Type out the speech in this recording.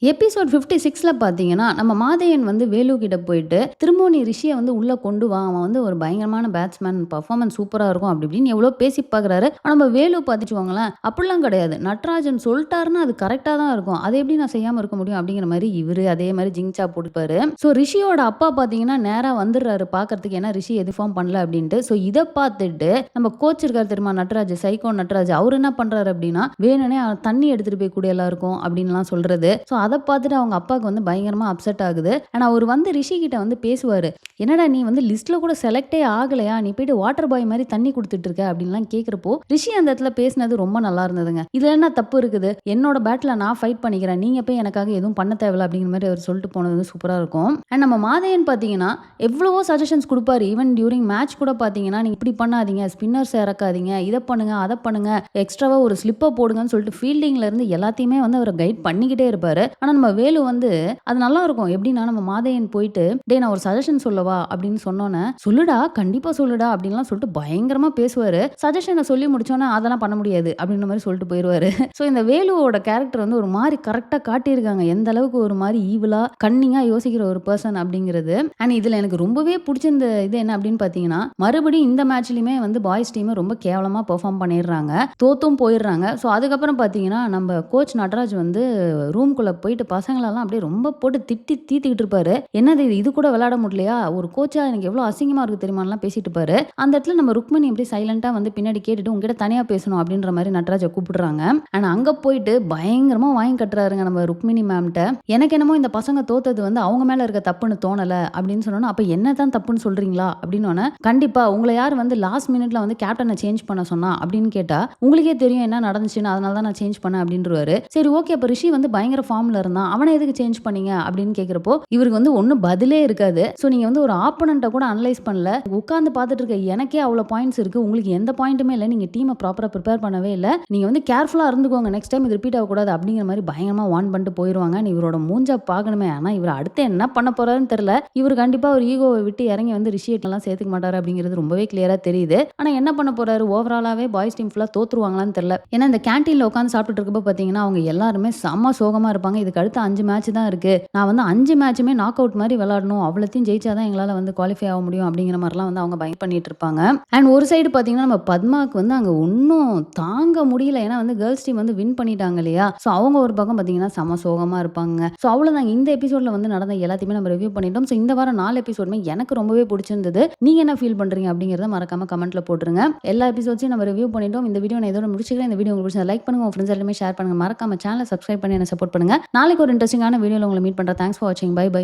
Episode 56ல பார்த்தீங்கன்னா, நம்ம மாதையன் வந்து வேலு கிட்ட போயிட்டு, "திரும்பவும் நீ ரிஷிய வந்து உள்ள கொண்டு வா. அவன் வந்து ஒரு பயங்கரமான பேட்ஸ்மேன். பெர்ஃபார்மன்ஸ் சூப்பரா இருக்கும்." அப்படி இப்படின்னு எவ்வளோ பேசி பார்க்குறாரு. ஆனா நம்ம வேலு பார்த்துச்சுக்கோங்களேன், அப்படிலாம் கிடையாது. நட்ராஜன் சொல்ட்டாருன்னா அது கரெக்ட்டா தான் இருக்கும். "அதை எப்படி நான் செய்யாம இருக்க முடியும்?" அப்படிங்கிற மாரி இவரு அதே மாரி ஜிங்சா போட்டுப்பாரு. ஸோ ரிஷியோட அப்பா பார்த்தீங்கன்னா, நேரா வந்துடுறாரு பார்க்கறதுக்கு. ஏன்னா ரிஷி எது ஃபார்ம் பண்ணல அப்படின்ட்டு. ஸோ இத பார்த்துட்டு நம்ம கோச் இருக்காரு தெரியுமா? நட்ராஜ், சைக்கோ நட்ராஜ். அவரு என்ன பண்றாரு அப்படின்னா, வேணும்னே தண்ணி எடுத்துட்டு போய் குடு எல்லாருக்கும் அப்படின்லாம் சொல்றது. ஸோ அத பார்த்துட்டு அவங்க அப்பாவுக்கு வந்து பயங்கரமா அப்செட் ஆகுது. ஆனா அவரு வந்து ரிஷி கிட்ட வந்து பேசுவாரு. "என்னடா நீ வந்து லிஸ்ட்ல கூட செலக்டே ஆகலையா? நீ போயிட்டு வாட்டர் பாய் மாரி தண்ணி குடுத்துட்டு இருக்க." அப்படின்லாம் கேட்கிறப்போ, ரிஷி அந்த இடத்துல பேசினது ரொம்ப நல்லா இருந்ததுங்க. "இதுல என்ன தப்பு இருக்குது? என்னோட பேட்ல நான் ஃபைட் பண்ணிக்கிறேன். நீங்க போய் எனக்காக எதுவும் பண்ண தேவையில்ல." அப்படிங்கிற மாரி அவர் சொல்லிட்டு போனது வந்து சூப்பரா இருக்கும். அண்ட் நம்ம மாதையன் பார்த்தீங்கன்னா, எவ்வளவோ சஜஷன்ஸ் குடுப்பாரு. ஈவன் டியூரிங் மேட்ச் கூட பார்த்தீங்கன்னா, "நீங்க இப்படி பண்ணாதீங்க. ஸ்பின்னர்ஸ இறக்காதீங்க. இத பண்ணுங்க, அத பண்ணுங்க. எக்ஸ்ட்ராவா ஒரு ஸ்லிப்ப போடுங்கன்னு" சொல்லிட்டு ஃபீல்டிங்ல இருந்து எல்லாத்தையுமே வந்து அவர் கைட் பண்ணிக்கிட்டே இருப்பாரு. ஆனா நம்ம வேலு வந்து அது நல்லா இருக்கும். எப்படின்னா நம்ம மாதையன் போயிட்டு, "டேய் நான் ஒரு சஜஷன் சொல்லவா?" அப்படின்னு சொன்னோனே, "சொல்லுடா, கண்டிப்பா சொல்லுடா." அப்படின்லாம் சொல்லிட்டு பயங்கரமா பேசுவாரு. சஜஷன சொல்லி முடிச்சோனே, "அதெல்லாம் பண்ண முடியாது." அப்படின்ற மாரி சொல்லிட்டு போயிருவாரு. ஸோ இந்த வேலுவோட கேரக்டர் வந்து ஒரு மாரி கரெக்ட்டா காட்டியிருக்காங்க. எந்த அளவுக்கு ஒரு மாரி ஈவிலா, கன்னிங்கா யோசிக்கிற ஒரு பெர்சன் அப்படிங்கிறது. அண்ட் இதுல எனக்கு ரொம்பவே புடிச்சிருந்த இது என்ன அப்படின்னு பார்த்தீங்கன்னா, மறுபடியும் இந்த மேட்ச்லயுமே வந்து பாய்ஸ் டீம் ரொம்ப கேவலமா பெர்ஃபார்ம் பண்ணிடுறாங்க. தோத்தும் போயிடுறாங்க. ஸோ அதுக்கப்புறம் பார்த்தீங்கன்னா, நம்ம கோச் நட்ராஜ் வந்து ரூம்குள்ள போயிட்டு பசங்களெல்லாம் அப்படியே ரொம்ப போட்டு திட்டி தீர்த்துக்கிட்டு இருப்பாரு. "என்னது இது? இது கூட விளையாட முடியலையா? ஒரு கோச்சா எனக்கு எவ்வளோ அசிங்கமா இருக்கு தெரியுமான்லாம்" பேசிட்டு இருப்பாரு. அந்த இடத்துல நம்ம ருக்மிணி அப்படியே சைலண்டா வந்து பின்னாடி கேட்டுட்டு, "உன்கிட்ட தனியா பேசணும்." அப்படின்ற மாரி நட்ராஜ கூப்பிடுறாங்க. ஆனா அங்க போயிட்டு பயங்கரமா வாங்கி கட்டுறாருங்க நம்ம ருக்மிணி மேம்ட்ட. "எனக்கு என்னமோ இந்த பசங்க தோத்தது வந்து அவங்க மேல இருக்க தப்புன்னு தோணல." அப்படின்னு சொன்னோனே, "அப்ப என்னதான் தப்புன்னு சொல்றீங்களா?" அப்படின்னோனே, "கண்டிப்பா உங்கள யார் வந்து லாஸ்ட் மினிட்ல வந்து கேப்டன சேஞ்ச் பண்ண சொன்னா?" அப்படின்னு கேட்டா, "உங்களுக்கே தெரியும் என்ன நடந்துச்சுன்னு. அதனால தான் நான் சேஞ்ச் பண்ணேன்." அப்படின்றுவாரு. சரி ஓகே, அப்ப ரிஷி வந்து பயங்கர ஃபார்ம்ல இருந்தான். அவன எதுக்கு சேஞ்ச் பண்ணீங்க? அப்படின்னு கேட்கிறப்போ, இவருக்கு வந்து ஒண்ணும் பதிலே இருக்காது. சோ நீங்க வந்து ஒரு ஆப்போனன்ட்ட கூட அனலைஸ் பண்ணல. உட்கார்ந்து பார்த்துட்டு இருக்க எனக்கே அவ்வளோ பாயிண்ட்ஸ் இருக்கு. உங்களுக்கு எந்த பாயிண்ட்டுமே இல்ல. நீங்க டீம ப்ராப்பரா பிரிப்பேர் பண்ணவே இல்ல. நீங்க வந்து கேர்ஃபுல்லா இருந்துக்கோங்க. நெக்ஸ்ட் டைம் இது ரிப்பீட் ஆகக்கூடாது அப்படிங்கிற மாரி பயங்கரமா வார்ன் பண்ணிட்டு போயிருவாங்க. இவரோட மூஞ்ச பார்க்கணுமே. ஆனா இவர் அடுத்து என்ன பண்ண போறாருன்னு தெரியல. இவர் கண்டிப்பா ஒரு ஈகோவ விட்டு இறங்கி வந்து ரிஷியேட்லாம் சேர்த்துக்க மாட்டாரு அப்படிங்கிறது ரொம்பவே கிளியரா தெரியுது. ஆனா என்ன பண்ண போறாரு? ஓவராலாவே பாய்ஸ் டீம் ஃபுல்லா தோத்துருவாங்களான்னு தெரியல. ஏன்னா இந்த கேன்டீன்ல உட்கார்ந்து சாப்பிட்டுட்டு இருக்கப்போ பார்த்தீங்கன்னா, அவங்க எல்லாருமே செம்ம சோகமா இருப்பாங்க. இதுக்கு அடுத்து 5 மேட்ச் தான் இருக்கு. நான் வந்து 5 மேட்சுமே நாக் அவுட் மாரி விளையாடணும். அவ்வளத்தையும் ஜெயிச்சா தான் எங்களால வந்து குவாலிஃபை ஆக முடியும் அப்படிங்கிற மாரிலாம் வந்து அவங்க பயன் பண்ணிட்டு இருப்பாங்க. அண்ட் ஒரு சைடு பார்த்தீங்கன்னா, நம்ம பத்மாக்கு வந்து அங்க ஒண்ணும் தாங்க முடியல. ஏன்னா வந்து கேர்ள்ஸ் டீம் வந்து வின் பண்ணிட்டாங்க இல்லையா? ஸோ அவங்க ஒரு பக்கம் பார்த்தீங்கன்னா செம்ம சோகமா இருப்பாங்க. ஸோ அவ்வளோதாங்க. இந்த எபிசோட்ல வந்து நடந்த எல்லாத்தையுமே நம்ம ரிவ்யூ பண்ணிட்டோம். ஸோ இந்த வாரம் 4 எபிசோடுமே எனக்கு ரொம்பவே பிடிச்சிருந்தது. நீங்க என்ன ஃபீல் பண்றீங்க அப்படிங்கிறத மறக்காம கமெண்ட்ல போட்டுருங்க. எல்லா எபிசோட்ஸையும் நம்ம ரிவ்யூ பண்ணிட்டோம். இந்த வீடியோ நான் இதோட முடிச்சுக்கிறேன். இந்த வீடியோ உங்களுக்கு பிடிச்சா லைக் பண்ணுங்க. உங்க ஃப்ரெண்ட்ஸ் எல்லாமே ஷேர் பண்ணுங்க. மறக்காம சேனலை சப்ஸ்கிரைப் பண்ணி என்ன சப்போர்ட் பண்ணுங்க. நாளைக்கு ஒரு இன்ட்ரெஸ்டிங்கான வீடியோல உங்களை மீட் பண்றேன். தேங்க்ஸ் ஃபார் வாட்சிங். Bye by.